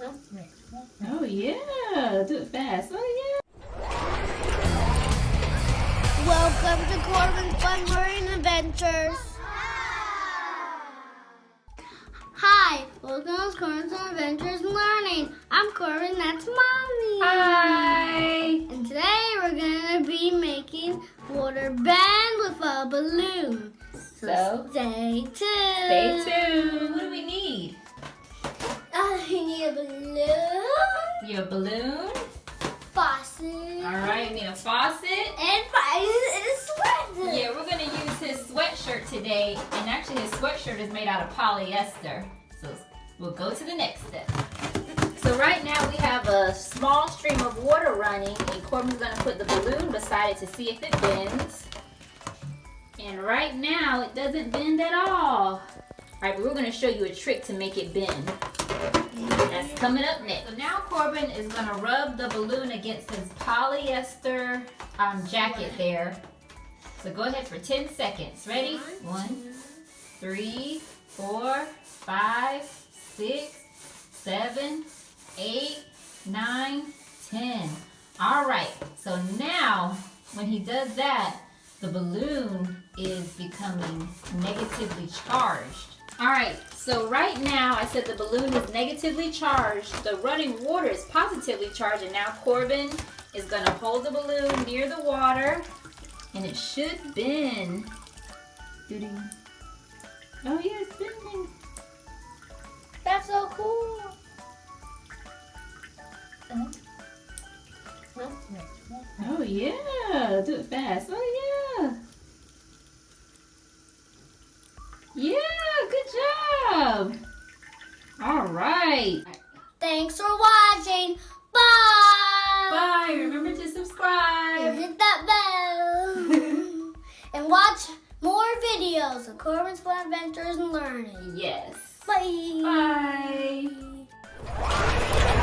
Oh yeah, do it fast. Oh yeah. Welcome to Corban's Fun Learning Adventures. Hi, welcome to Corban's Fun Adventures and Learning. I'm Corban, that's Mommy. Hi. And today we're going to be making water band with a balloon. So Stay tuned. stay tuned. What do we need? You need a balloon, Your balloon. faucet, All right, you need a faucet. and a sweater. Yeah, we're gonna use his sweatshirt today, and actually his sweatshirt is made out of polyester. So we'll go to the next step. So right now we have a small stream of water running, and Corbin's gonna put the balloon beside it to see if it bends. And right now it doesn't bend at all. All right, but we're gonna show you a trick to make it bend. That's coming up next. So now Corban is gonna rub the balloon against his polyester jacket there. So go ahead for 10 seconds. Ready? 1, 3, 4, 5, 6, 7, 8, 9, 10. All right, so now when he does that, the balloon is becoming negatively charged. All right, so right now I said the balloon is negatively charged. The running water is positively charged, and now Corban is gonna hold the balloon near the water, and it should bend. Oh yeah, it's bending. That's so cool. Oh yeah, do it fast. Oh yeah. Yeah, good job. All right. Thanks for watching. Bye. Bye. Remember to subscribe. Hit that bell. And watch more videos of Corban's Fun Adventures and Learning. Yes. Bye. Bye.